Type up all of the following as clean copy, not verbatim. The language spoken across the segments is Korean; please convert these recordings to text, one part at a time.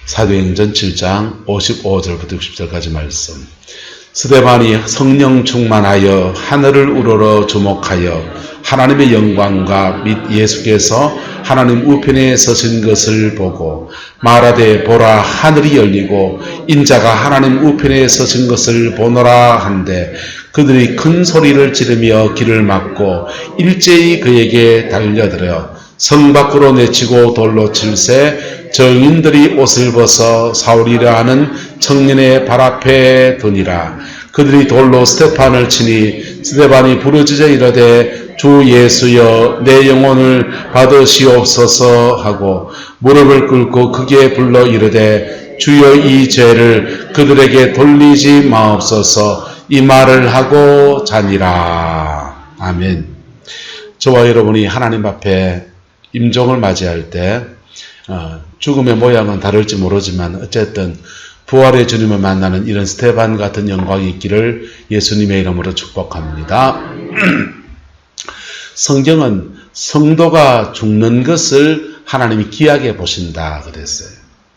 사도행전 7장 55절부터 60절까지 말씀. 스데반이 성령 충만하여 하늘을 우러러 주목하여 하나님의 영광과 및 예수께서 하나님 우편에 서신 것을 보고 말하되 보라 하늘이 열리고 인자가 하나님 우편에 서신 것을 보노라 한데 그들이 큰 소리를 지르며 길을 막고 일제히 그에게 달려들어 성 밖으로 내치고 돌로 칠세 정인들이 옷을 벗어 사울이라 하는 청년의 발 앞에 두니라. 그들이 돌로 스테판을 치니 스테판이 부르짖어 이르되 주 예수여 내 영혼을 받으시옵소서 하고 무릎을 꿇고 크게 불러 이르되 주여 이 죄를 그들에게 돌리지 마옵소서 이 말을 하고 자니라. 아멘. 저와 여러분이 하나님 앞에 임종을 맞이할 때 죽음의 모양은 다를지 모르지만 어쨌든 부활의 주님을 만나는 이런 스테반 같은 영광이 있기를 예수님의 이름으로 축복합니다. 성경은 성도가 죽는 것을 하나님이 귀하게 보신다 그랬어요.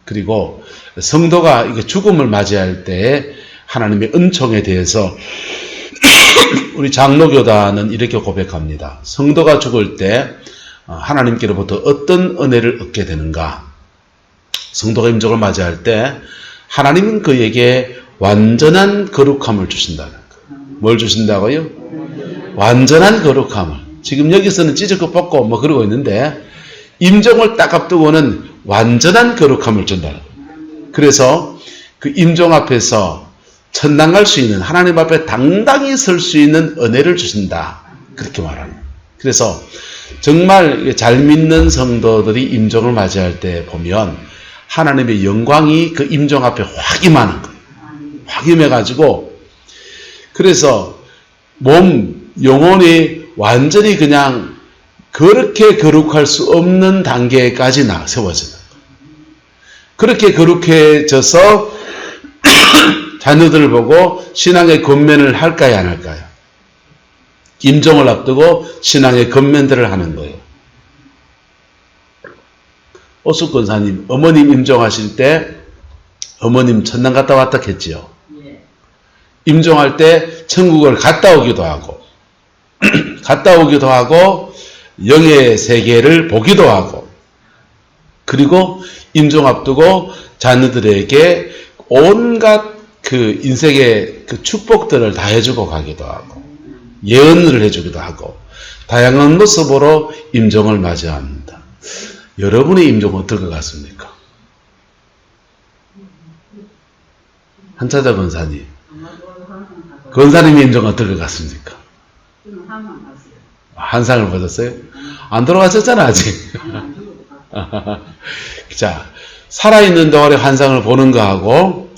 그리고 성도가 죽음을 맞이할 때 하나님의 은총에 대해서 우리 장로교단은 이렇게 고백합니다. 성도가 죽을 때 하나님께로부터 어떤 은혜를 얻게 되는가? 성도가 임종을 맞이할 때 하나님은 그에게 완전한 거룩함을 주신다는 거예요. 뭘 주신다고요? 완전한 거룩함을. 지금 여기서는 찢고 뽑고 뭐 그러고 있는데 임종을 딱 앞두고는 완전한 거룩함을 준다는 거예요. 그래서 그 임종 앞에서 천당 갈 수 있는 하나님 앞에 당당히 설 수 있는 은혜를 주신다. 그렇게 말하는 거예요. 그래서 정말 잘 믿는 성도들이 임종을 맞이할 때 보면 하나님의 영광이 그 임종 앞에 확 임하는 거예요. 확 임해가지고 그래서 몸, 영혼이 완전히 그냥 그렇게 거룩할 수 없는 단계까지 세워지는 거예요. 그렇게 거룩해져서 자녀들을 보고 신앙의 권면을 할까요, 안 할까요? 임종을 앞두고 신앙의 권면들을 하는 거예요. 오숙 권사님, 어머님 임종하실 때 어머님 천당 갔다 왔다 했지요. 임종할 때 천국을 갔다 오기도 하고 갔다 오기도 하고 영의 세계를 보기도 하고 그리고 임종 앞두고 자녀들에게 온갖 그 인생의 그 축복들을 다 해주고 가기도 하고 예언을 해주기도 하고 다양한 모습으로 임종을 맞이합니다. 여러분의 임종은 어떨 것 같습니까? 한차자 권사님. 권사님의 임종은 어떨 것 같습니까? 한상을 받았어요? 안 돌아가셨잖아 아직. 자, 살아있는 동안에 환상을 보는 거하고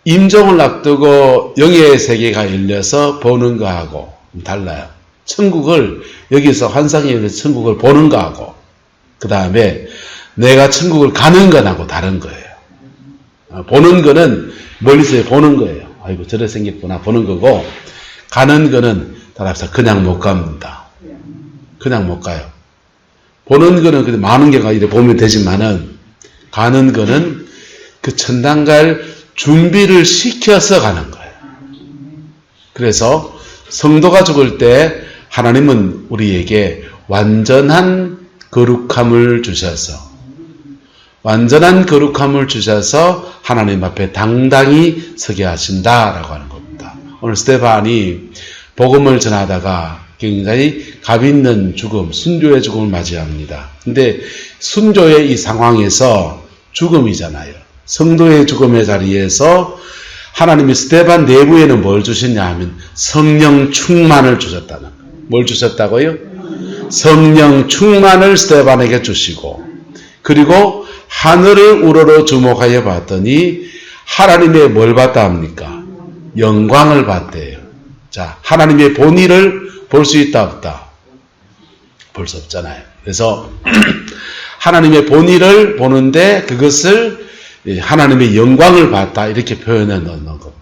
임종을 앞두고 영의 세계가 열려서 보는 거하고 달라요. 천국을 여기서 환상에 의해서 천국을 보는 거하고 그 다음에 내가 천국을 가는 거하고 다른 거예요. 보는 거는 멀리서 보는 거예요. 아이고 저래 생겼구나 보는 거고 가는 거는 따라서 그냥 못 갑니다. 그냥 못 가요. 보는 거는 많은 경우가 이래 보면 되지만은 가는 거는 그 천당 갈 준비를 시켜서 가는 거예요. 그래서 성도가 죽을 때 하나님은 우리에게 완전한 거룩함을 주셔서 하나님 앞에 당당히 서게 하신다라고 하는 겁니다. 오늘 스데반이 복음을 전하다가 굉장히 감 있는 죽음, 순교의 죽음을 맞이합니다. 근데 순교의 이 상황에서 죽음이잖아요. 성도의 죽음의 자리에서 하나님이 스데반 내부에는 뭘 주셨냐 하면 성령 충만을 주셨다는 거예요. 뭘 주셨다고요? 성령 충만을 스데반에게 주시고 그리고 하늘을 우러러 주목하여 봤더니 하나님의 뭘 봤다 합니까? 영광을 봤대요. 자, 하나님의 본의를 볼 수 있다 없다? 볼 수 없잖아요. 그래서 하나님의 본의를 보는데 그것을 하나님의 영광을 봤다 이렇게 표현해 놓는 겁니다.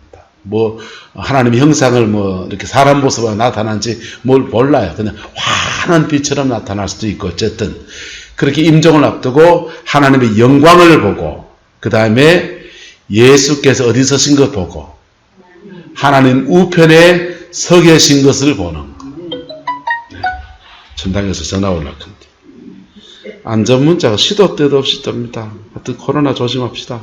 뭐 하나님의 형상을 뭐 이렇게 사람 모습으로 나타난지 뭘 몰라요. 그냥 환한 빛처럼 나타날 수도 있고 어쨌든 그렇게 임종을 앞두고 하나님의 영광을 보고 그 다음에 예수께서 어디 서신 것 보고 하나님 우편에 서 계신 것을 보는 것. 천당에서 전화 올라간다. 안전문자가 시도 때도 없이 뜹니다. 하여튼 코로나 조심합시다.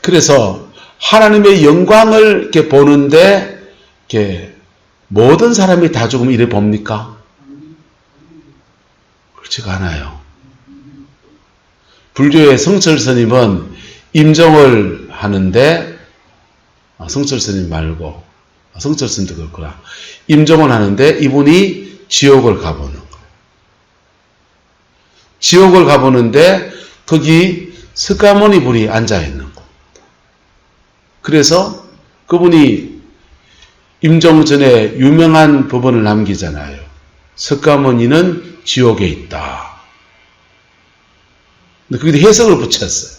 그래서 하나님의 영광을 이렇게 보는데 이렇게 모든 사람이 다 죽으면 이래 봅니까? 그렇지가 않아요. 불교의 성철 스님은 임종을 하는데 성철 스님 말고 성철 스님도 그렇구나. 임종을 하는데 이분이 지옥을 가보는 거예요. 지옥을 가보는데 거기 석가모니 불이 앉아있는 겁니다. 그래서 그분이 임종 전에 유명한 법언을 남기잖아요. 석가모니는 지옥에 있다. 근데 거기다 해석을 붙였어요.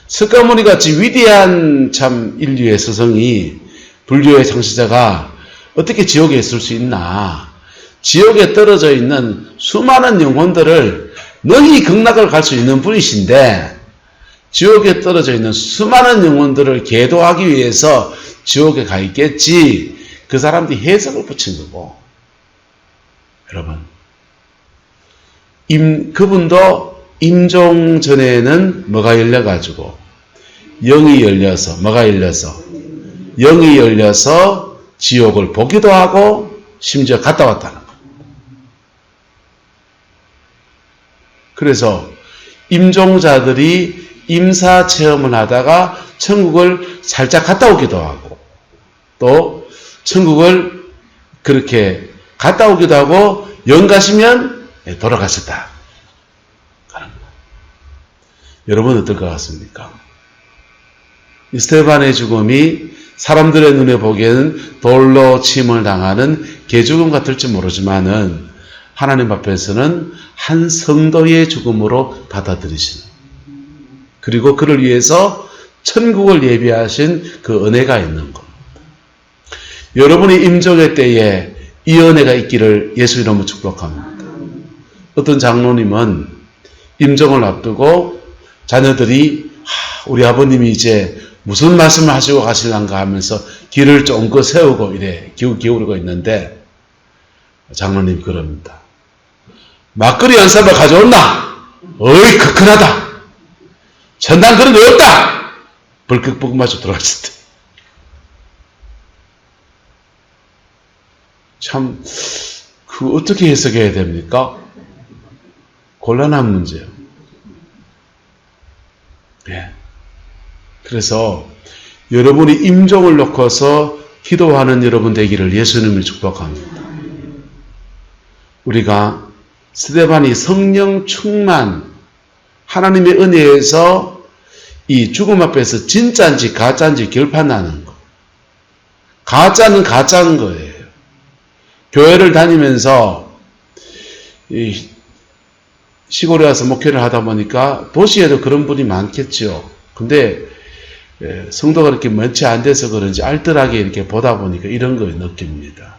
석가모니 같이 위대한 참 인류의 스승이 불교의 창시자가 어떻게 지옥에 있을 수 있나. 지옥에 떨어져 있는 수많은 영혼들을 능히 극락을 갈 수 있는 분이신데 지옥에 떨어져 있는 수많은 영혼들을 계도하기 위해서 지옥에 가 있겠지. 그 사람들이 해석을 붙인 거고. 여러분, 그분도 임종 전에는 뭐가 열려가지고 영이 열려서 뭐가 열려서 영이 열려서 지옥을 보기도 하고 심지어 갔다 왔다는 거예요. 그래서 임종자들이 임사 체험을 하다가 천국을 살짝 갔다 오기도 하고 또 천국을 그렇게 갔다 오기도 하고 영 가시면 돌아가셨다. 여러분 어떨 것 같습니까? 이 스테반의 죽음이 사람들의 눈에 보기에는 돌로 침을 당하는 개죽음 같을지 모르지만은 하나님 앞에서는 한 성도의 죽음으로 받아들이시는, 그리고 그를 위해서 천국을 예비하신 그 은혜가 있는 겁니다. 여러분이 임종의 때에 이 은혜가 있기를 예수 이름으로 축복합니다. 어떤 장로님은 임종을 앞두고 자녀들이 우리 아버님이 이제 무슨 말씀을 하시고 가실란가 하면서 길을 쫑긋 세우고 이래 기울이고 있는데 장로님 그럽니다. 막걸리 한 사발 가져온나? 어이 크크하다. 전당 그런 데 없다. 벌컥벌컥 마시고 들어갔을 때. 참, 어떻게 해석해야 됩니까? 곤란한 문제예요. 예. 그래서 여러분이 임종을 놓고서 기도하는 여러분 되기를 예수님을 축복합니다. 우리가 스데반이 성령 충만, 하나님의 은혜에서 이 죽음 앞에서 진짜인지 가짜인지 결판나는 거. 가짜는 가짜인 거예요. 교회를 다니면서 이 시골에 와서 목회를 하다 보니까 도시에도 그런 분이 많겠죠. 근데 성도가 이렇게 많지 안 돼서 그런지 알뜰하게 이렇게 보다 보니까 이런 걸 느낍니다.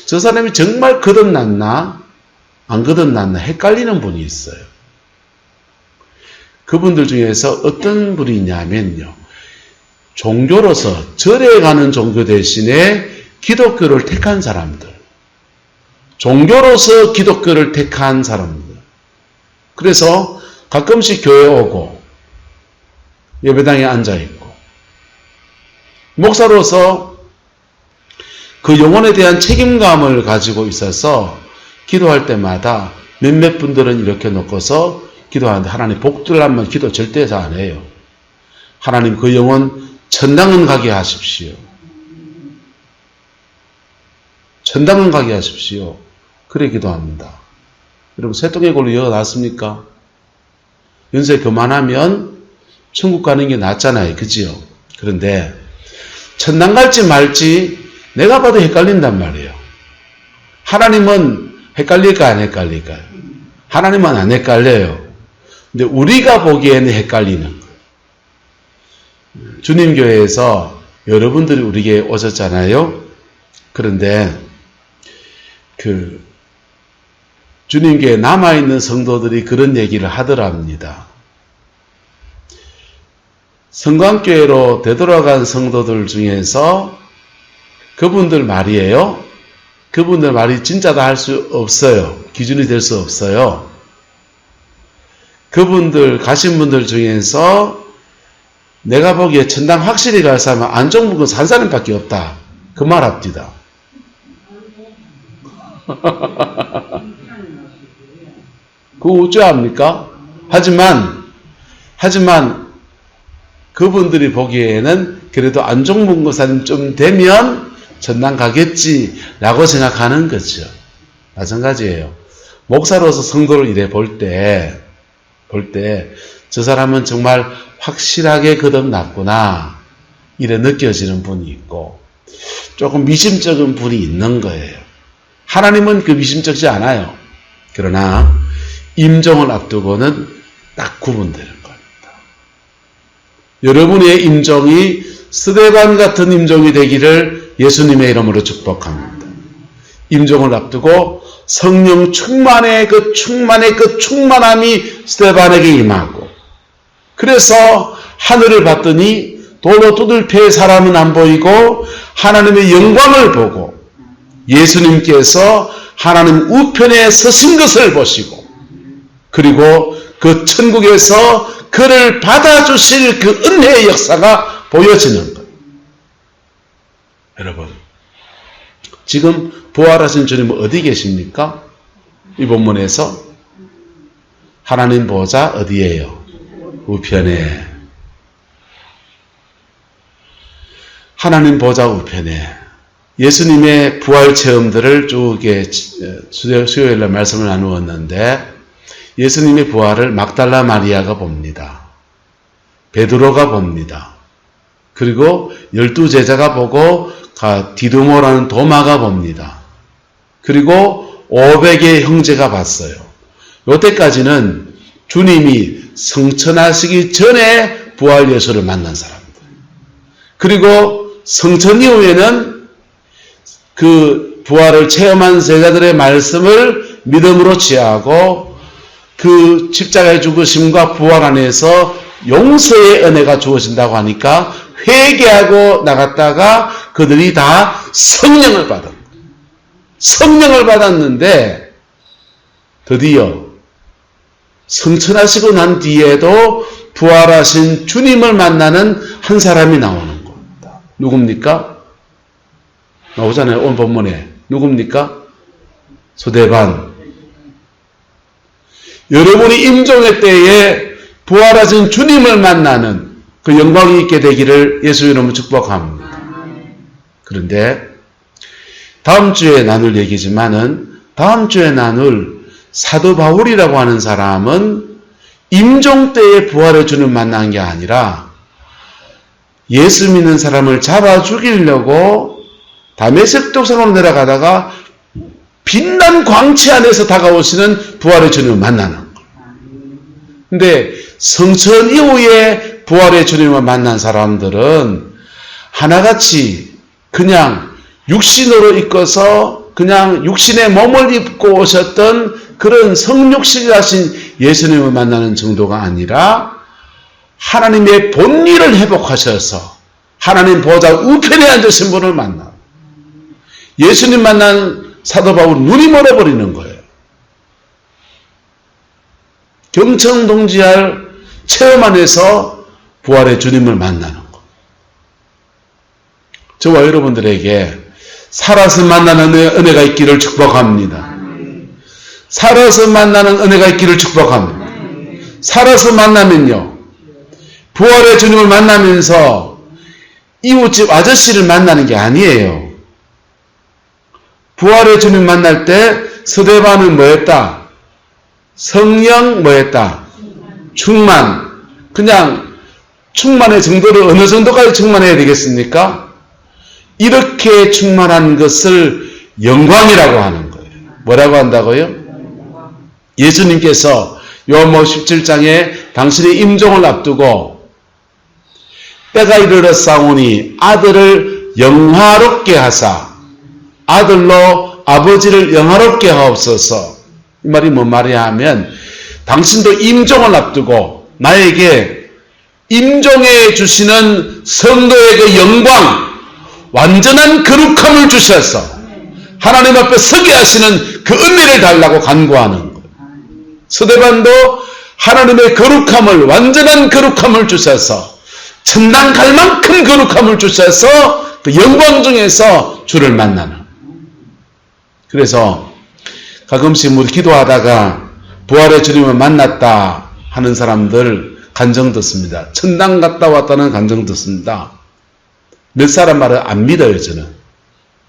저 사람이 정말 거듭났나 안 거듭났나 헷갈리는 분이 있어요. 그분들 중에서 어떤 분이 있냐면요, 종교로서 절에 가는 종교 대신에 기독교를 택한 사람들, 종교로서 기독교를 택한 사람들. 그래서 가끔씩 교회 오고 예배당에 앉아있고 목사로서 그 영혼에 대한 책임감을 가지고 있어서 기도할 때마다 몇몇 분들은 이렇게 놓고서 기도하는데 하나님 복들라면 기도 절대 안 해요. 하나님 그 영혼 천당은 가게 하십시오. 천당은 가게 하십시오. 그래 기도합니다. 여러분 새똥의 골로 이어놨습니까? 연세 그만하면 천국 가는 게 낫잖아요. 그지요? 그런데 천당 갈지 말지 내가 봐도 헷갈린단 말이에요. 하나님은 헷갈릴까 안 헷갈릴까요? 하나님은 안 헷갈려요. 근데 우리가 보기에는 헷갈리는 거예요. 주님 교회에서 여러분들이 우리에게 오셨잖아요. 그런데 주님 교회에 남아있는 성도들이 그런 얘기를 하더랍니다. 성광교회로 되돌아간 성도들 중에서 그분들 말이에요. 그분들 말이 진짜다 할 수 없어요. 기준이 될 수 없어요. 그분들 가신 분들 중에서 내가 보기에 천당 확실히 갈 사람은 안종묵은 산 사람밖에 없다. 그 말 합디다. 그거 어찌합니까? 하지만 그분들이 보기에는 그래도 안종묵 목사님 좀 되면 천당 가겠지라고 생각하는 거죠. 마찬가지예요. 목사로서 성도를 이래 볼 때 저 사람은 정말 확실하게 거듭났구나 이래 느껴지는 분이 있고 조금 미심쩍은 분이 있는 거예요. 하나님은 그 미심쩍지 않아요. 그러나 임종을 앞두고는 딱 구분되는 겁니다. 여러분의 임종이 스데반 같은 임종이 되기를 예수님의 이름으로 축복합니다. 임종을 앞두고 성령 충만의 그 충만함이 스데반에게 임하고 그래서 하늘을 봤더니 돌로 두들패 사람은 안 보이고 하나님의 영광을 보고 예수님께서 하나님 우편에 서신 것을 보시고 그리고 그 천국에서 그를 받아주실 그 은혜의 역사가 보여지는 것. 여러분, 지금 부활하신 주님은 어디 계십니까? 이 본문에서 하나님 보좌 어디예요? 우편에. 하나님 보좌 우편에. 예수님의 부활 체험들을 쭉 수요일날 말씀을 나누었는데 예수님의 부활을 막달라 마리아가 봅니다. 베드로가 봅니다. 그리고 12제자가 보고 디두모라는 도마가 봅니다. 그리고 500의 형제가 봤어요. 이때까지는 주님이 성천하시기 전에 부활 예수를 만난 사람들. 그리고 성천 이후에는 그 부활을 체험한 제자들의 말씀을 믿음으로 취하고 그 십자가의 죽으심과 부활 안에서 용서의 은혜가 주어진다고 하니까 회개하고 나갔다가 그들이 다 성령을 받은 거예요. 성령을 받았는데 드디어 성천하시고 난 뒤에도 부활하신 주님을 만나는 한 사람이 나오는 겁니다. 누굽니까? 나오잖아요. 오늘 본문에. 누굽니까? 스데반. 여러분이 임종의 때에 부활하신 주님을 만나는 그 영광이 있게 되기를 예수 이름으로 축복합니다. 그런데 다음 주에 나눌 얘기지만은 다음 주에 나눌 사도 바울이라고 하는 사람은 임종 때에 부활의 주님을 만난 게 아니라 예수 믿는 사람을 잡아 죽이려고 다메섹 도상으로 내려가다가 빛난 광채 안에서 다가오시는 부활의 주님을 만나는 거예요. 근데 성천 이후에 부활의 주님을 만난 사람들은 하나같이 그냥 육신으로 이끌어서 그냥 육신의 몸을 입고 오셨던 그런 성육신하신 예수님을 만나는 정도가 아니라 하나님의 본의를 회복하셔서 하나님 보좌 우편에 앉으신 분을 만나. 예수님 만난 사도 바울은 눈이 멀어버리는 거예요. 경청동지할 체험 안에서 부활의 주님을 만나는 것. 저와 여러분들에게 살아서 만나는 은혜가 있기를 축복합니다. 살아서 만나는 은혜가 있기를 축복합니다. 살아서 만나면요. 부활의 주님을 만나면서 이웃집 아저씨를 만나는 게 아니에요. 부활의 주님 만날 때 스데반은 뭐였다? 성령 뭐였다? 충만. 그냥 충만의 정도를 어느 정도까지 충만해야 되겠습니까? 이렇게 충만한 것을 영광이라고 하는 거예요. 뭐라고 한다고요? 예수님께서 요한복음 17장에 당신의 임종을 앞두고 때가 이르렀사오니 아들을 영화롭게 하사 아들로 아버지를 영화롭게 하옵소서. 이 말이 뭔 말이야 하면 당신도 임종을 앞두고 나에게 임종해 주시는 성도의 그 영광, 완전한 거룩함을 주셔서 하나님 앞에 서게 하시는 그 은혜를 달라고 간구하는 거예요. 스데반도 하나님의 거룩함을, 완전한 거룩함을 주셔서 천당 갈 만큼 거룩함을 주셔서 그 영광 중에서 주를 만나는. 그래서 가끔씩 우리 기도하다가 부활의 주님을 만났다 하는 사람들 간증 듣습니다. 천당 갔다 왔다는 간증 듣습니다. 몇 사람 말을 안 믿어요, 저는.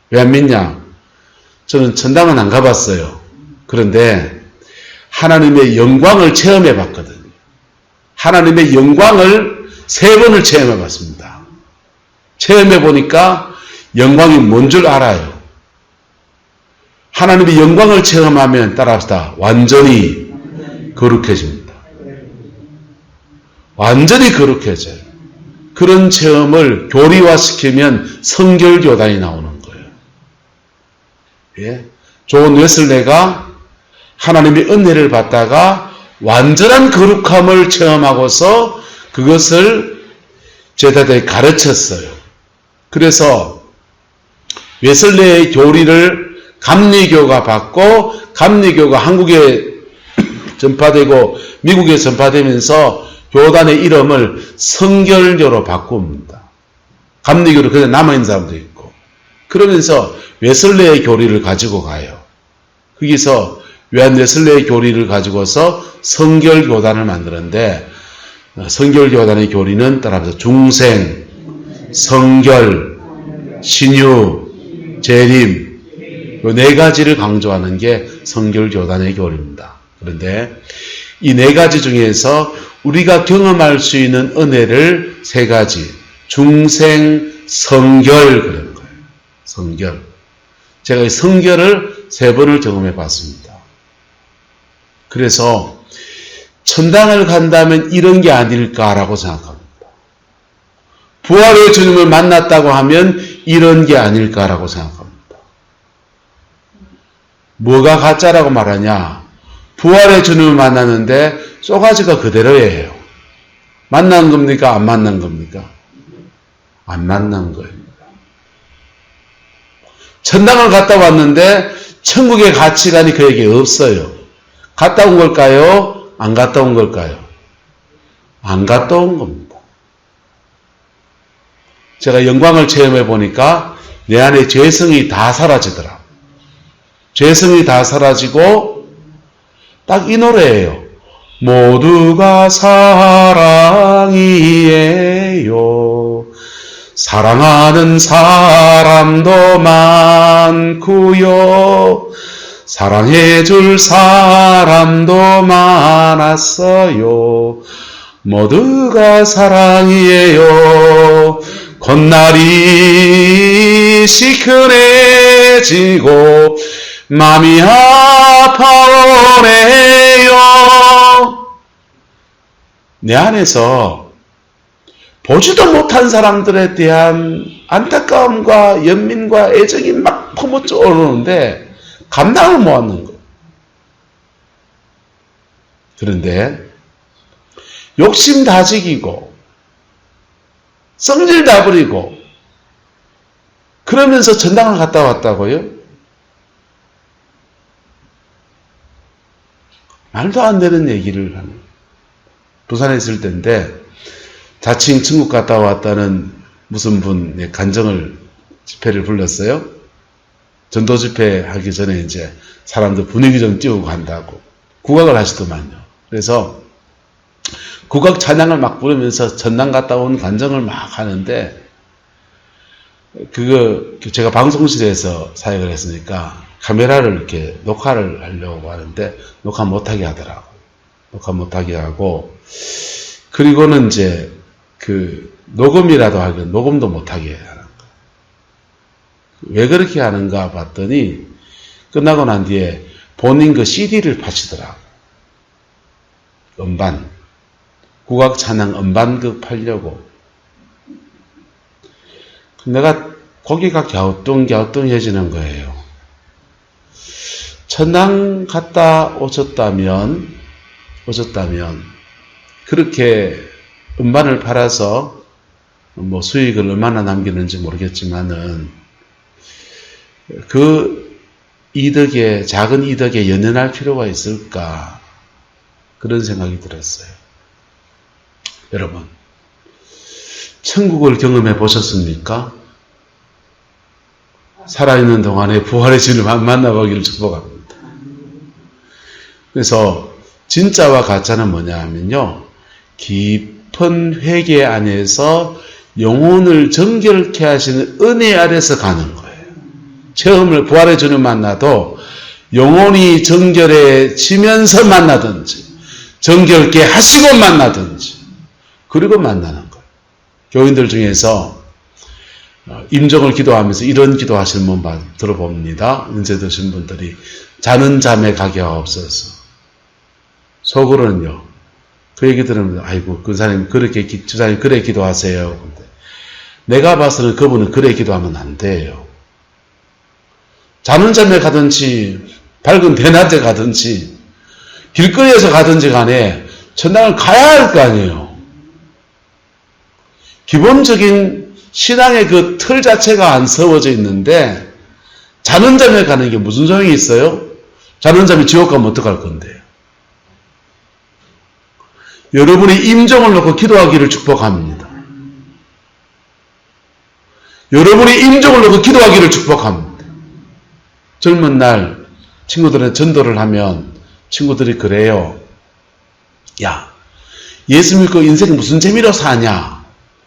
왜 안 믿냐? 저는 천당은 안 가봤어요. 그런데 하나님의 영광을 체험해 봤거든요. 하나님의 영광을 3번을 체험해 봤습니다. 체험해 보니까 영광이 뭔 줄 알아요. 하나님의 영광을 체험하면 따라합시다. 완전히 거룩해집니다. 완전히 거룩해져요. 그런 체험을 교리화시키면 성결교단이 나오는 거예요. 예? 존 웨슬레가 하나님의 은혜를 받다가 완전한 거룩함을 체험하고서 그것을 제자들에게 가르쳤어요. 그래서 웨슬레의 교리를 감리교가 받고 감리교가 한국에 전파되고 미국에 전파되면서 교단의 이름을 성결교로 바꿉니다. 감리교로 그냥 남아있는 사람도 있고. 그러면서 웨슬레의 교리를 가지고 가요. 거기서 요한 웨슬레의 교리를 가지고서 성결교단을 만드는데, 성결교단의 교리는 따라서 중생, 성결, 신유, 재림, 이 4가지를 강조하는 게 성결교단의 교리입니다. 그런데 이 4가지 중에서 우리가 경험할 수 있는 은혜를 3가지, 중생, 성결 그런 거예요. 성결. 제가 이 성결을 3번을 경험해 봤습니다. 그래서 천당을 간다면 이런 게 아닐까라고 생각합니다. 부활의 주님을 만났다고 하면 이런 게 아닐까라고 생각합니다. 뭐가 가짜라고 말하냐? 부활의 주님을 만났는데 쪼가지가 그대로예요. 만난 겁니까? 안 만난 겁니까? 안 만난 거예요. 천당을 갔다 왔는데 천국의 가치관이 그에게 없어요. 갔다 온 걸까요? 안 갔다 온 걸까요? 안 갔다 온 겁니다. 제가 영광을 체험해 보니까 내 안에 죄성이 다 사라지더라. 죄성이 다 사라지고 딱 이 노래예요. 모두가 사랑이에요. 사랑하는 사람도 많고요. 사랑해줄 사람도 많았어요. 모두가 사랑이에요. 겉날이 시큰해지고 맘이 아파오네요. 내 안에서 보지도 못한 사람들에 대한 안타까움과 연민과 애정이 막 퍼묻혀 오르는데 감당을 못하는 거예요. 그런데 욕심 다 지기고 성질 다 부리고 그러면서 전당을 갔다 왔다고요? 말도 안 되는 얘기를 하는. 부산에 있을 때인데 자칭 천국 갔다 왔다는 무슨 분의 간증을 집회를 불렀어요. 전도 집회 하기 전에 이제 사람들 분위기 좀 띄우고 간다고 국악을 하시더만요. 그래서 국악 찬양을 막 부르면서 전당 갔다 온 간증을 막 하는데 그거 제가 방송실에서 사역을 했으니까 카메라를 이렇게 녹화를 하려고 하는데 녹화 못하게 하더라고요. 녹화 못하게 하고 그리고는 이제 그 녹음이라도 하긴 녹음도 못하게 하는 거예요. 왜 그렇게 하는가 봤더니 끝나고 난 뒤에 본인 그 CD를 파시더라고요. 음반. 국악 찬양 음반극 팔려고. 내가 고기가 갸우뚱갸우뚱해지는 거예요. 천당 갔다 오셨다면 그렇게 음반을 팔아서 뭐 수익을 얼마나 남기는지 모르겠지만은 그 이득에, 작은 이득에 연연할 필요가 있을까? 그런 생각이 들었어요. 여러분, 천국을 경험해 보셨습니까? 살아있는 동안에 부활의 주를 만나보기를 축복합니다. 그래서 진짜와 가짜는 뭐냐 하면요, 깊은 회개 안에서 영혼을 정결케 하시는 은혜 아래서 가는 거예요. 체험을, 부활의 주를 만나도 영혼이 정결해지면서 만나든지 정결케 하시고 만나든지 그리고 만나는 거예요. 교인들 중에서 임종을 기도하면서 이런 기도하시는 분 들어봅니다. 은혜 드신 분들이 자는 잠에 가게 하옵소서. 속으로는요, 그 얘기 들으면 아이고 그 사람이 그렇게 주사님 그래 기도하세요. 근데 내가 봐서는 그분은 그래 기도하면 안 돼요. 자는 잠에 가든지 밝은 대낮에 가든지 길거리에서 가든지 간에 천당을 가야 할 거 아니에요. 기본적인 신앙의 그 틀 자체가 안 세워져 있는데 자는 잠에 가는 게 무슨 소용이 있어요? 자는 잠에 지옥 가면 어떡할 건데요? 여러분이 임종을 놓고 기도하기를 축복합니다. 여러분이 임종을 놓고 기도하기를 축복합니다. 젊은 날 친구들은 전도를 하면 친구들이 그래요. 야, 예수 믿고 인생 무슨 재미로 사냐?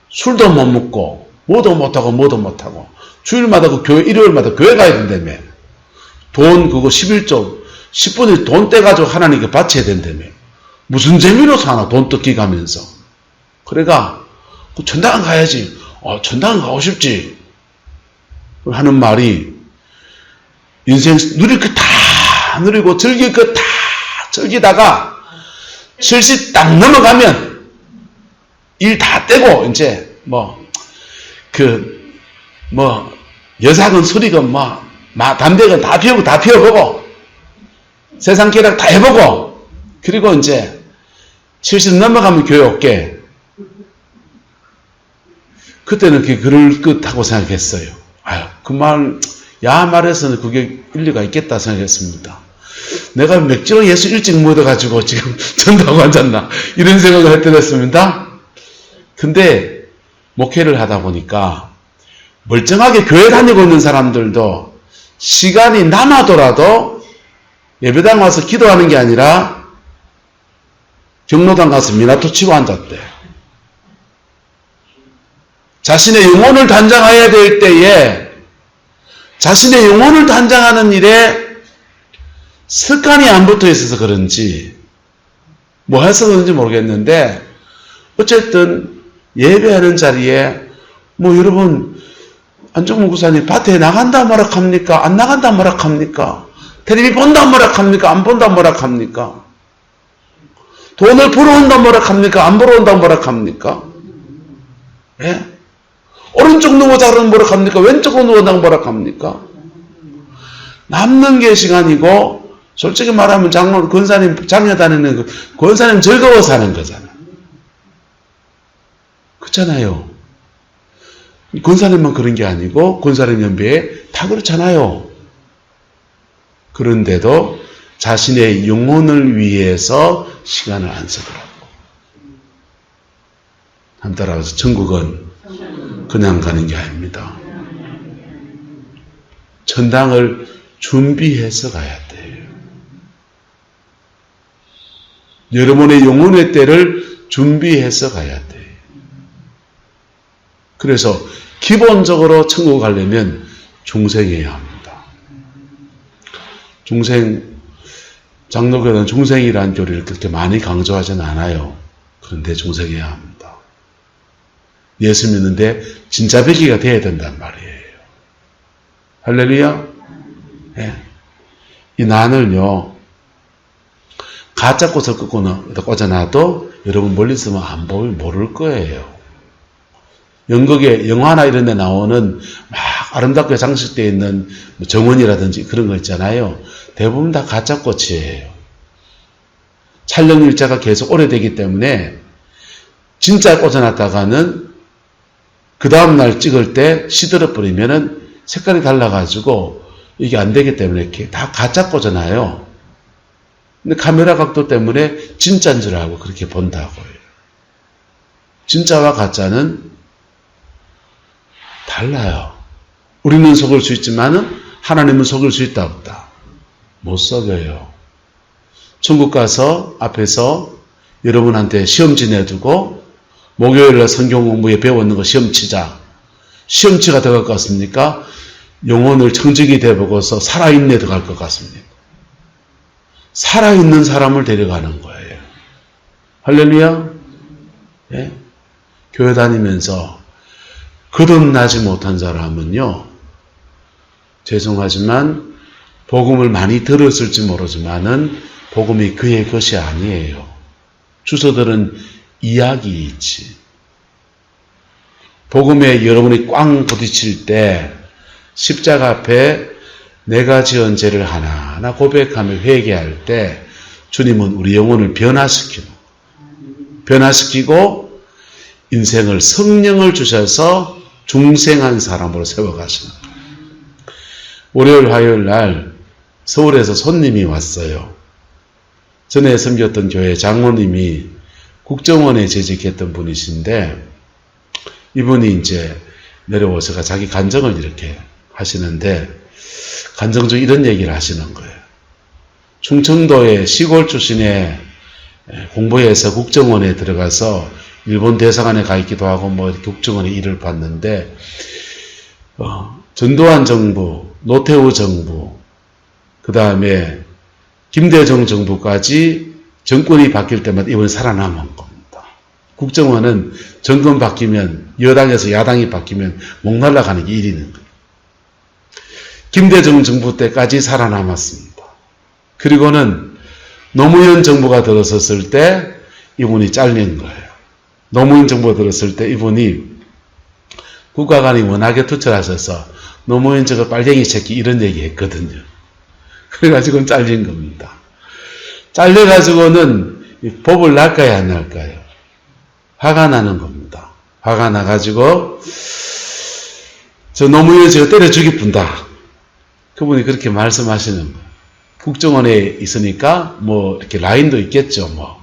술도 못 먹고 뭐도 못하고 주일마다 그 교회 일요일마다 교회 가야 된다며. 돈 그거 11조 10분의 돈 떼가지고 하나님께 바쳐야 된다며. 무슨 재미로 사나 돈 뜯기 가면서. 그래가 천당 가야지. 천당 가고 싶지. 하는 말이 인생 누릴 거 다 누리고 즐길 거 다 즐기다가 70 딱 넘어가면 일 다 떼고 이제 여사건 술이건 담배건 다 피워보고 세상 계략 다 해보고 그리고 이제 70 넘어가면 교회 올게. 그때는 그게 그럴 듯하고 생각했어요. 그 말에서는 그게 일리가 있겠다 생각했습니다. 내가 맥주로 예수 일찍 묻어가지고 지금 전도하고 앉았나 이런 생각을 할 때였습니다. 근데 목회를 하다 보니까 멀쩡하게 교회 다니고 있는 사람들도 시간이 남아도라도 예배당 와서 기도하는 게 아니라 경로당 가서 미나토 치고 앉았대. 자신의 영혼을 단장해야 될 때에 자신의 영혼을 단장하는 일에 습관이 안 붙어 있어서 그런지 뭐 해서 그런지 모르겠는데 어쨌든 예배하는 자리에 여러분 안종문 구사님 밭에 나간다 뭐라 합니까? 안 나간다 뭐라 합니까? 텔레비 본다 뭐라 합니까? 안 본다 뭐라 합니까? 돈을 벌어온다 뭐라 합니까? 안 벌어온다 뭐라 합니까? 예? 오른쪽 누워 자르는 뭐라 합니까? 왼쪽 누워 뭐라 합니까? 남는 게 시간이고 솔직히 말하면 권사님 장녀 다니는 그 권사님 즐거워 사는 거잖아. 그렇잖아요. 권사님만 그런 게 아니고 권사님 연배에 다 그렇잖아요. 그런데도 자신의 영혼을 위해서 시간을 안 쓰더라고. 한 따라서 천국은 그냥 가는 게 아닙니다. 천당을 준비해서 가야 돼요. 여러분의 영혼의 때를 준비해서 가야 돼요. 그래서 기본적으로 천국 가려면 중생해야 합니다. 장로교는 중생이라는 교리를 그렇게 많이 강조하지는 않아요. 그런데 중생해야 합니다. 예수 믿는데 진짜 배기가 돼야 된단 말이에요. 할렐루야. 네. 이 난을요, 가짜 꽃을 꽂아놔도 여러분 멀리 있으면 안 보면 모를 거예요. 연극에, 영화나 이런 데 나오는 막 아름답게 장식되어 있는 정원이라든지 그런 거 있잖아요. 대부분 다 가짜 꽃이에요. 촬영 일자가 계속 오래되기 때문에 진짜 꽂아놨다가는 그 다음날 찍을 때 시들어 버리면은 색깔이 달라가지고 이게 안 되기 때문에 이렇게 다 가짜 꽂아놔요. 근데 카메라 각도 때문에 진짜인 줄 알고 그렇게 본다고요. 진짜와 가짜는 달라요. 우리는 속을 수 있지만은 하나님은 속일 수 있다 없다? 못 속여요. 천국 가서 앞에서 여러분한테 시험지 내두고 목요일날 성경 공부에 배웠는 거 시험 치자. 시험치가 더 갈 것 같습니까? 영혼을 청정이 돼보고서 살아있네 더 갈 것 같습니다. 살아있는 사람을 데려가는 거예요. 할렐루야? 예? 교회 다니면서 거듭나지 못한 사람은요, 죄송하지만 복음을 많이 들었을지 모르지만은 복음이 그의 것이 아니에요. 주소들은 이야기이지. 복음에 여러분이 꽝 부딪힐 때 십자가 앞에 내가 지은 죄를 하나하나 고백하며 회개할 때 주님은 우리 영혼을 변화시키고 인생을 성령을 주셔서 중생한 사람으로 세워가시는 거예요. 월요일 화요일 날 서울에서 손님이 왔어요. 전에 섬겼던 교회 장로님이 국정원에 재직했던 분이신데 이분이 이제 내려오셔서 자기 간증을 이렇게 하시는데 간증 중 이런 얘기를 하시는 거예요. 충청도의 시골 출신의 공부해서 국정원에 들어가서 일본 대사관에 가 있기도 하고 뭐 이렇게 국정원의 일을 봤는데 전두환 정부, 노태우 정부, 그 다음에 김대중 정부까지 정권이 바뀔 때마다 이번에 살아남은 겁니다. 국정원은 정권 바뀌면 여당에서 야당이 바뀌면 목 날라가는 게 일이는 거예요. 김대중 정부 때까지 살아남았습니다. 그리고는 노무현 정부가 들어섰을 때 이분이 잘린 거예요. 노무현 정부가 들었을 때 이분이 국가관이 워낙에 투철하셔서 노무현 저거 빨갱이 새끼 이런 얘기 했거든요. 그래가지고는 잘린 겁니다. 잘려가지고는 법을 날까요 안 날까요? 화가 나는 겁니다. 화가 나가지고 저 노무현 저거 때려 죽이뿐다. 그분이 그렇게 말씀하시는 거예요. 국정원에 있으니까 뭐 이렇게 라인도 있겠죠 뭐.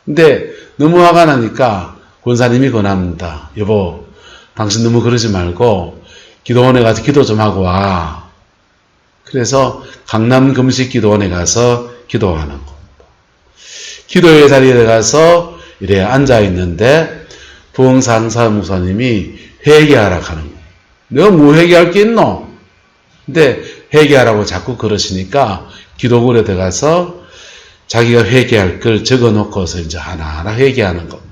근데 너무 화가 나니까 권사님이 권합니다. 여보, 당신 너무 그러지 말고 기도원에 가서 기도 좀 하고 와. 그래서 강남 금식기도원에 가서 기도하는 겁니다. 기도의 자리에 가서 이래 앉아있는데 부흥상사 목사님이 회개하라 하는 거예요. 내가 뭐 회개할 게 있노? 근데 회개하라고 자꾸 그러시니까 기도굴에 들어가서 자기가 회개할 걸 적어놓고서 이제 하나하나 회개하는 겁니다.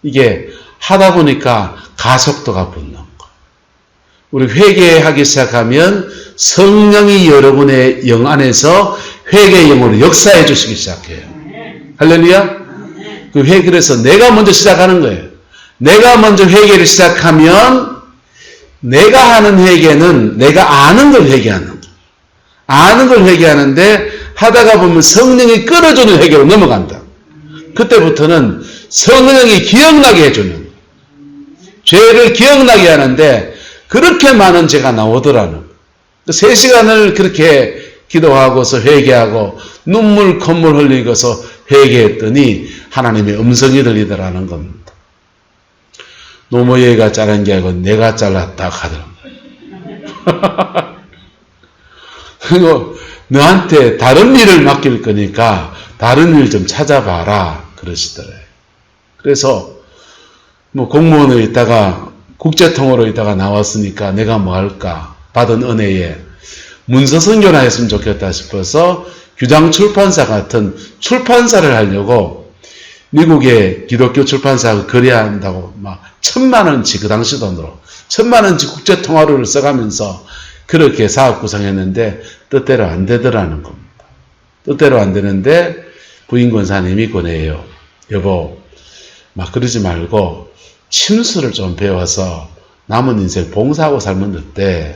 이게 하다 보니까 가속도가 붙는 거예요. 우리 회개하기 시작하면 성령이 여러분의 영 안에서 회개의 영으로 역사해 주시기 시작해요. 할렐루야? 그래서 내가 먼저 시작하는 거예요. 내가 먼저 회개를 시작하면 내가 하는 회개는 내가 아는 걸 회개하는 거예요. 아는 걸 회개하는데 하다가 보면 성령이 끌어주는 회개로 넘어간다. 그때부터는 성령이 기억나게 해주는 거예요. 죄를 기억나게 하는데 그렇게 많은 죄가 나오더라는 거예요. 3시간을 그렇게 기도하고서 회개하고 눈물 콧물 흘리고서 회개했더니 하나님의 음성이 들리더라는 겁니다. 노모예가 자른 게 아니고 내가 잘랐다 하더라고요. 그리고 너한테 다른 일을 맡길 거니까 다른 일 좀 찾아봐라 그러시더래요. 그래서 뭐 공무원으로 있다가 국제통으로 있다가 나왔으니까 내가 뭐 할까 받은 은혜에 문서 선교나 했으면 좋겠다 싶어서 규장 출판사 같은 출판사를 하려고 미국의 기독교 출판사하고 거래한다고 막 1000만원치 그 당시 돈으로 1000만원치 국제통화료를 써가면서 그렇게 사업 구성했는데 뜻대로 안 되더라는 겁니다. 뜻대로 안 되는데 부인 권사님이 권해요. 여보 막 그러지 말고 침수를 좀 배워서 남은 인생 봉사하고 살면 어때?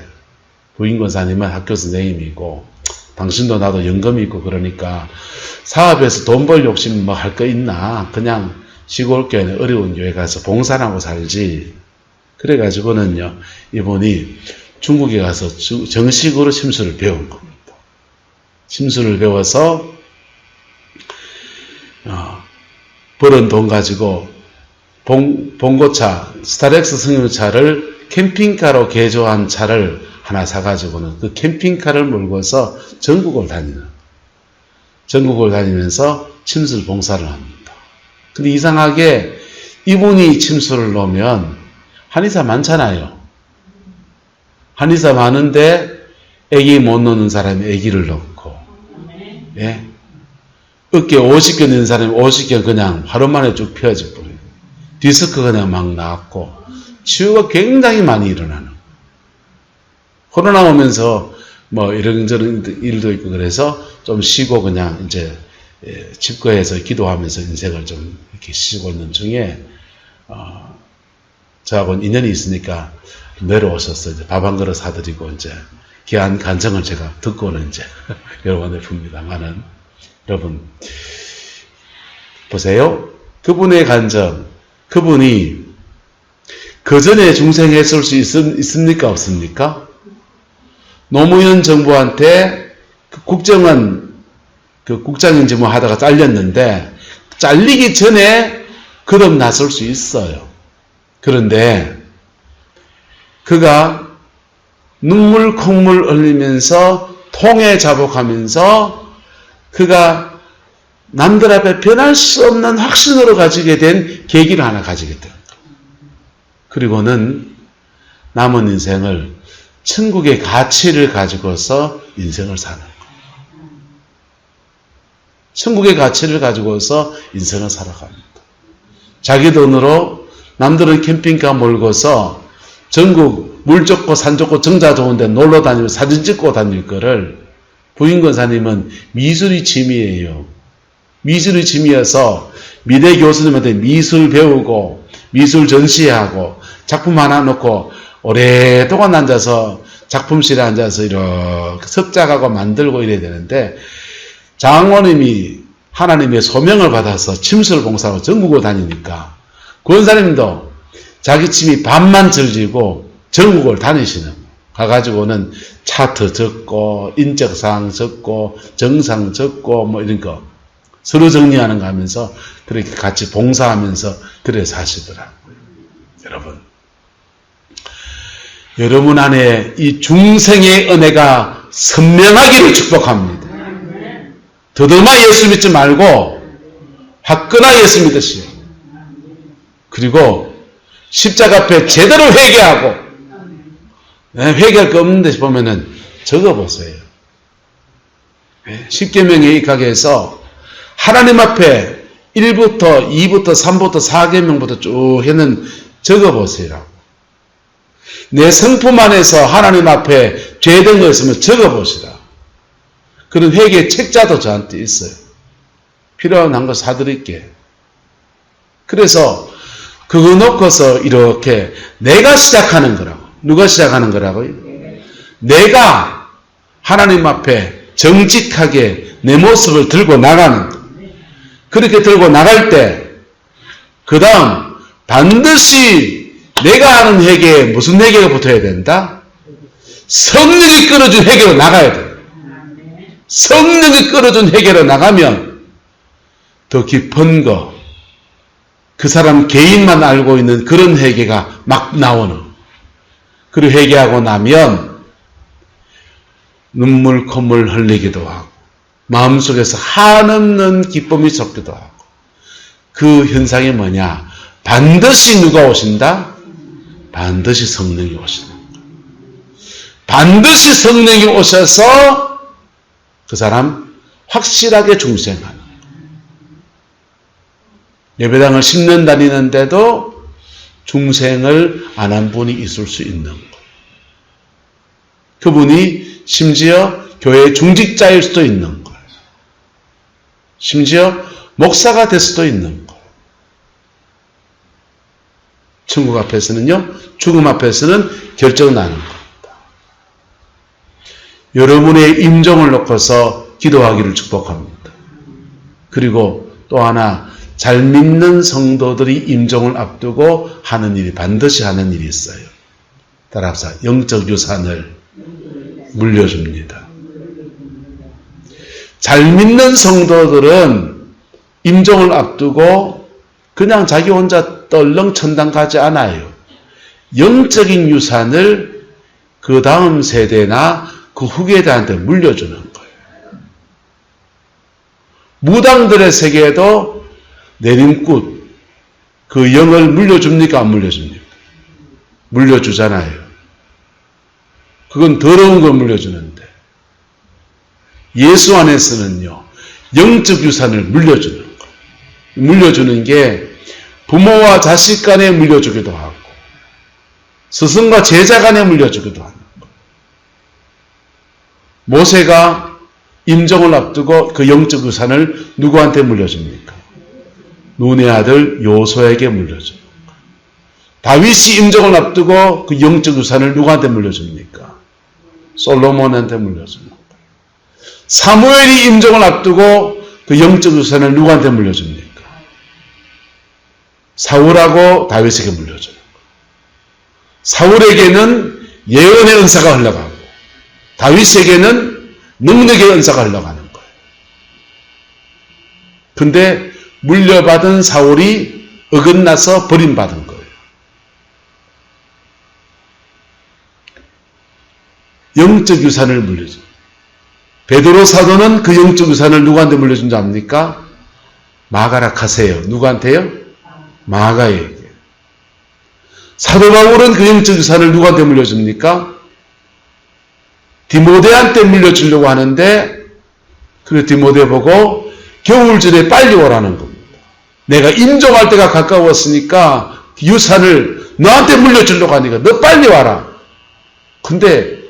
부인 권사님은 학교 선생님이고 당신도 나도 연금이 있고 그러니까 사업에서 돈 벌 욕심 뭐 할 거 있나? 그냥 시골 교회는 어려운 교회 가서 봉사하고 살지. 그래가지고는요, 이분이 중국에 가서 정식으로 침수를 배운 겁니다. 침수를 배워서 벌은 돈 가지고 봉고차, 스타렉스 승용차를 캠핑카로 개조한 차를 하나 사가지고는 그 캠핑카를 몰고서 전국을 다니면서 침수 봉사를 합니다. 근데 이상하게 이분이 침수를 놓으면 한의사 많잖아요. 한의사 많은데 애기 못 놓는 사람이 애기를 놓고, 예? 어깨 50견 있는 사람이 50견 그냥 하루 만에 쭉 펴져 버려요. 디스크 그냥 막 나왔고, 치유가 굉장히 많이 일어나는. 코로나 오면서 뭐 이런저런 일도 있고 그래서 좀 쉬고 그냥 이제 집거해서 기도하면서 인생을 좀 이렇게 쉬고 있는 중에, 저하고는 인연이 있으니까 내려오셨어요. 이제 밥 한 그릇 사드리고 이제 귀한 간증을 제가 듣고는 이제 여러분에 풉니다만은, 여러분 보세요. 그분의 간증, 그분이 그 전에 중생했을 수 있습니까? 없습니까? 노무현 정부한테 국정원 국장인지 뭐 하다가 잘렸는데, 잘리기 전에 거듭 나설 수 있어요. 그런데 그가 눈물 콧물 흘리면서 통해 자복하면서 그가 남들 앞에 변할 수 없는 확신으로 가지게 된 계기를 하나 가지게 됩니다. 그리고는 남은 인생을 천국의 가치를 가지고서 인생을 사는 거예요. 천국의 가치를 가지고서 인생을 살아갑니다. 자기 돈으로 남들은 캠핑카 몰고서 전국 물 좋고 산 좋고 정자 좋은데 놀러 다니고 사진 찍고 다닐 거를, 부인 권사님은 미술이 취미예요. 미술이 취미여서 미대 교수님한테 미술 배우고 미술 전시하고 작품 하나 놓고 오랫동안 앉아서 작품실에 앉아서 이렇게 습작하고 만들고 이래야 되는데, 장모님이 하나님의 소명을 받아서 침수를 봉사하고 전국을 다니니까 권사님도 자기 취미 반만 즐기고 전국을 다니시는 거예요. 가가지고는 차트 적고 인적사항 적고 정상 적고 뭐 이런 거 서류 정리하는 거 하면서 그렇게 같이 봉사하면서 그래 사시더라고요. 여러분 안에 이 중생의 은혜가 선명하기를 축복합니다. 더듬어 예수 믿지 말고 화끈하게 예수 믿으시오. 그리고 십자가 앞에 제대로 회개하고, 회개할 거 없는데 보면은 적어보세요. 십계명에 입각해 해서 하나님 앞에 1부터 2부터 3부터 4계명부터 쭉 해는 적어보세요. 내 성품 안에서 하나님 앞에 죄된 거 있으면 적어보시라. 그런 회개 책자도 저한테 있어요. 필요한 거 사드릴게. 그래서 그거 놓고서 이렇게 내가 시작하는 거라고. 누가 시작하는 거라고요? 내가 하나님 앞에 정직하게 내 모습을 들고 나가는 거. 그렇게 들고 나갈 때 그 다음 반드시 내가 하는 회개에 무슨 회개가 붙어야 된다? 성령이 끌어준 회개로 나가야 돼. 성령이 끌어준 회개로 나가면 더 깊은 거, 그 사람 개인만 알고 있는 그런 회개가 막 나오는. 그리고 회개하고 나면 눈물 콧물 흘리기도 하고 마음속에서 한없는 기쁨이 솟기도 하고. 그 현상이 뭐냐? 반드시 누가 오신다? 반드시 성령이 오시는 거예요. 반드시 성령이 오셔서 그 사람 확실하게 중생하는 거예요. 예배당을 10년 다니는데도 중생을 안 한 분이 있을 수 있는 거예요. 그분이 심지어 교회 중직자일 수도 있는 거예요. 심지어 목사가 될 수도 있는 거예요. 천국 앞에서는요, 죽음 앞에서는 결정나는 겁니다. 여러분의 임종을 놓고서 기도하기를 축복합니다. 그리고 또 하나, 잘 믿는 성도들이 임종을 앞두고 하는 일이, 반드시 하는 일이 있어요. 따라합시다. 영적 유산을 물려줍니다. 잘 믿는 성도들은 임종을 앞두고 그냥 자기 혼자 떨렁 천당 가지 않아요. 영적인 유산을 그 다음 세대나 그 후계자한테 물려주는 거예요. 무당들의 세계에도 내림굿, 그 영을 물려줍니까? 안 물려줍니까? 물려주잖아요. 그건 더러운 걸 물려주는데, 예수 안에서는요, 영적 유산을 물려주는 거예요. 물려주는 게 부모와 자식 간에 물려주기도 하고, 스승과 제자 간에 물려주기도 하는 거예요. 모세가 임종을 앞두고 그 영적 유산을 누구한테 물려줍니까? 눈의 아들 요소에게 물려줍니다. 다윗이 임종을 앞두고 그 영적 유산을 누구한테 물려줍니까? 솔로몬한테 물려줍니다. 사무엘이 임종을 앞두고 그 영적 유산을 누구한테 물려줍니까? 사울하고 다윗에게 물려줘요. 사울에게는 예언의 은사가 흘러가고 다윗에게는 능력의 은사가 흘러가는 거예요. 근데 물려받은 사울이 어긋나서 버림받은 거예요. 영적 유산을 물려줘. 베드로 사도는 그 영적 유산을 누구한테 물려준 줄 압니까? 마가라카세요. 누구한테요? 마가에게. 사도 바울은 그 영적 유산을 누구한테 물려줍니까? 디모데한테 물려주려고 하는데, 그 디모데 보고 겨울전에 빨리 오라는 겁니다. 내가 임종할 때가 가까웠으니까 유산을 너한테 물려주려고 하니까 너 빨리 와라. 근데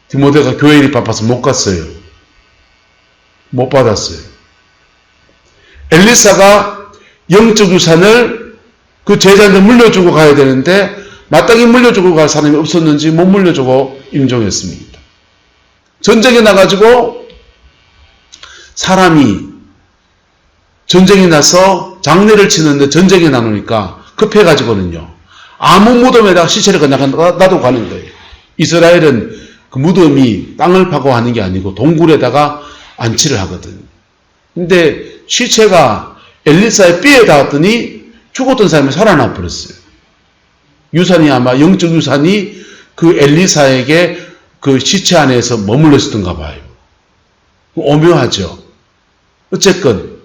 디모데가 교회 일이 바빠서 못 갔어요. 못 받았어요. 엘리사가 영적 유산을 그 제자한테 물려주고 가야 되는데 마땅히 물려주고 갈 사람이 없었는지 못 물려주고 임종했습니다. 전쟁에 나가지고 사람이 전쟁이 나서 장례를 치는데 전쟁이 나누니까 급해가지고는요. 아무 무덤에다가 시체를 그냥 놔두고 가는 거예요. 이스라엘은 그 무덤이 땅을 파고 하는 게 아니고 동굴에다가 안치를 하거든요. 근데 시체가 엘리사의 뼈에 닿았더니 죽었던 사람이 살아나 버렸어요. 유산이 아마 영적 유산이 그 엘리사에게 그 시체 안에서 머물러 있었던가 봐요. 오묘하죠. 어쨌건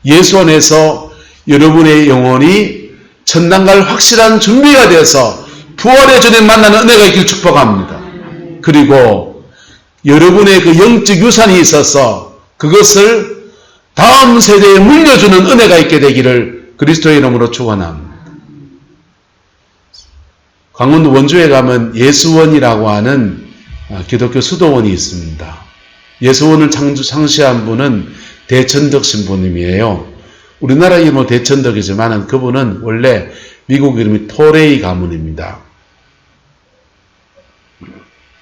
예수 안에서 여러분의 영혼이 천당 갈 확실한 준비가 되어서 부활의 전에 만나는 은혜가 있기를 축복합니다. 그리고 여러분의 그 영적 유산이 있어서 그것을 다음 세대에 물려주는 은혜가 있게 되기를 그리스도의 이름으로 축원합니다. 강원도 원주에 가면 예수원이라고 하는 기독교 수도원이 있습니다. 예수원을 창시한 분은 대천덕 신부님이에요. 우리나라 이름은 대천덕이지만 그분은 원래 미국 이름이 토레이 가문입니다.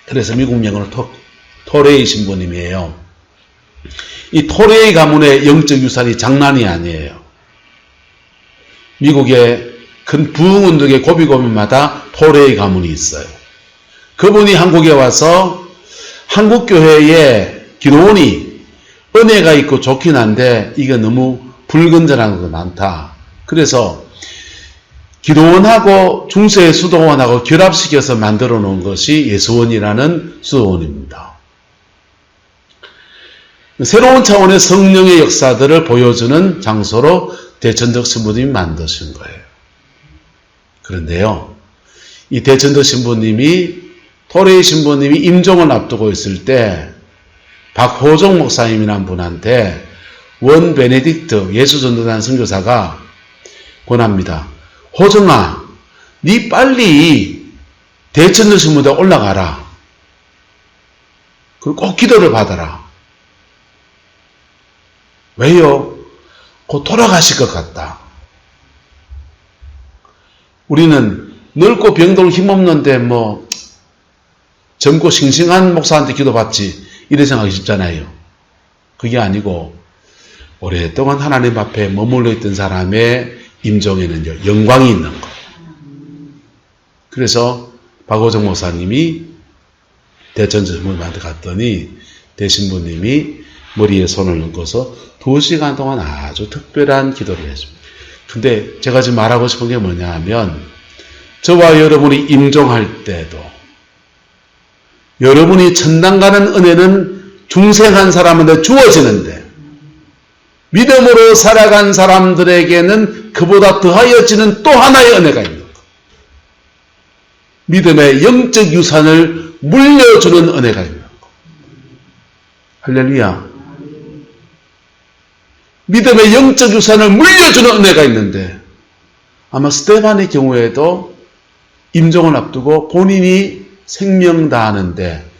그래서 미국 명으로 토레이 신부님이에요. 이 토레이 가문의 영적 유산이 장난이 아니에요. 미국의 큰 부흥운동의 고비고비마다 토레이 가문이 있어요. 그분이 한국에 와서 한국교회에 기도원이 은혜가 있고 좋긴 한데 이게 너무 불건전한 것도 많다. 그래서 기도원하고 중세 수도원하고 결합시켜서 만들어 놓은 것이 예수원이라는 수도원입니다. 새로운 차원의 성령의 역사들을 보여주는 장소로 대천덕 신부님이 만드신 거예요. 그런데요, 이 대천덕 신부님이 토레이 신부님이 임종을 앞두고 있을 때 박호종 목사님이라는 분한테 원 베네딕트 예수전도단 선교사가 권합니다. 호정아, 니 빨리 대천덕 신부대 올라가라. 그리고 꼭 기도를 받아라. 왜요? 곧 돌아가실 것 같다. 우리는 늙고 병들고 힘없는데 젊고 싱싱한 목사한테 기도받지 이래 생각이 쉽잖아요. 그게 아니고 오랫동안 하나님 앞에 머물러 있던 사람의 임종에는요, 영광이 있는 것. 그래서 박호정 목사님이 대천전문한테 갔더니 대신부님이 머리에 손을 얹고서 2시간 동안 아주 특별한 기도를 해줍니다. 근데 제가 지금 말하고 싶은 게 뭐냐 하면, 저와 여러분이 임종할 때도 여러분이 천당 가는 은혜는 중생한 사람한테 주어지는데, 믿음으로 살아간 사람들에게는 그보다 더하여지는 또 하나의 은혜가 있는 것. 믿음의 영적 유산을 물려주는 은혜가 있는 것. 할렐루야. 믿음의 영적 유산을 물려주는 은혜가 있는데, 아마 스데반의 경우에도 임종을 앞두고 본인이 생명 다하는데,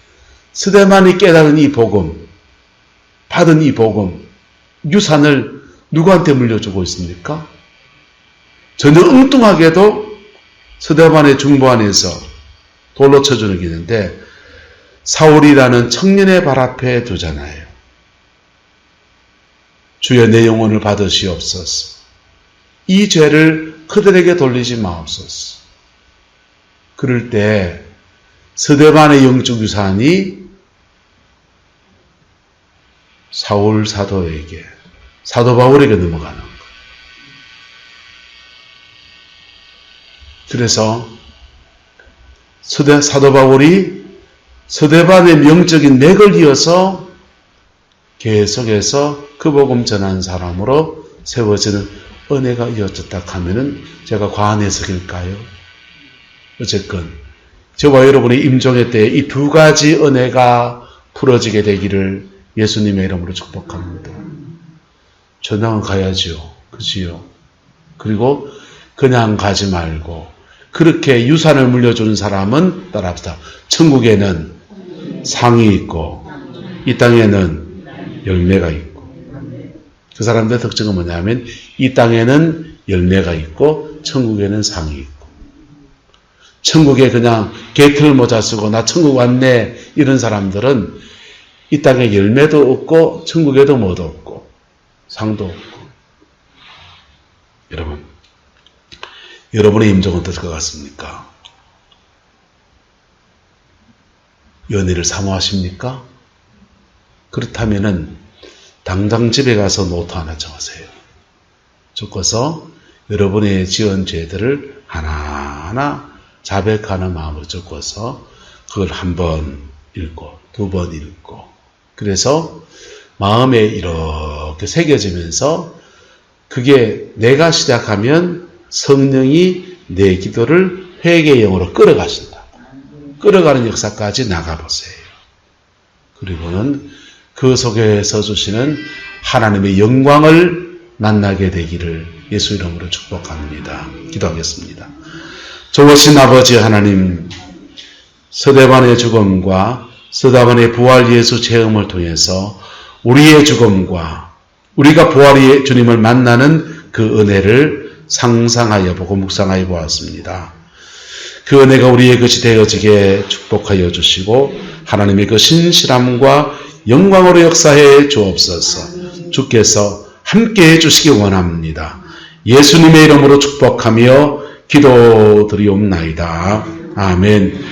스데반이 깨달은 이 복음, 받은 이 복음, 유산을 누구한테 물려주고 있습니까? 전혀 엉뚱하게도 스데반의 중보 안에서 돌로 쳐주는 게 있는데, 사울이라는 청년의 발 앞에 두잖아요. 주여 내 영혼을 받으시옵소서. 이 죄를 그들에게 돌리지 마옵소서. 그럴 때 스데반의 영적 유산이 사울 사도에게, 사도 바울에게 넘어가는 것. 그래서 사도 바울이 스데반의 영적인 맥을 이어서 계속해서 그 복음 전한 사람으로 세워지는 은혜가 이어졌다 하면은 제가 과한 해석일까요? 어쨌건 저와 여러분의 임종의 때에 이 2가지 은혜가 풀어지게 되기를 예수님의 이름으로 축복합니다. 전당은 가야지요. 그지요? 그리고 그냥 가지 말고 그렇게 유산을 물려주는 사람은 따라합시다. 천국에는 상이 있고 이 땅에는 열매가 있고, 그 사람들의 특징은 뭐냐면 이 땅에는 열매가 있고 천국에는 상이 있고, 천국에 그냥 개털 모자 쓰고 나 천국 왔네 이런 사람들은 이 땅에 열매도 없고 천국에도 뭐도 없고 상도 없고. 여러분의 임종은 어떨 것 같습니까? 연애를 사모하십니까? 그렇다면은 당장 집에 가서 노트 하나 적으세요. 적어서 여러분의 지은 죄들을 하나하나 자백하는 마음으로 적어서 그걸 1번 읽고 2번 읽고, 그래서 마음에 이렇게 새겨지면서 그게 내가 시작하면 성령이 내 기도를 회개의 영으로 끌어가신다. 끌어가는 역사까지 나가보세요. 그리고는 그 속에서 주시는 하나님의 영광을 만나게 되기를 예수 이름으로 축복합니다. 기도하겠습니다. 좋으신 아버지 하나님, 스데반의 죽음과 스데반의 부활 예수 체험을 통해서 우리의 죽음과 우리가 부활의 주님을 만나는 그 은혜를 상상하여 보고 묵상하여 보았습니다. 그 은혜가 우리의 것이 되어지게 축복하여 주시고 하나님의 그 신실함과 영광으로 역사해 주옵소서. 주께서 함께해 주시기 원합니다. 예수님의 이름으로 축복하며 기도드리옵나이다. 아멘.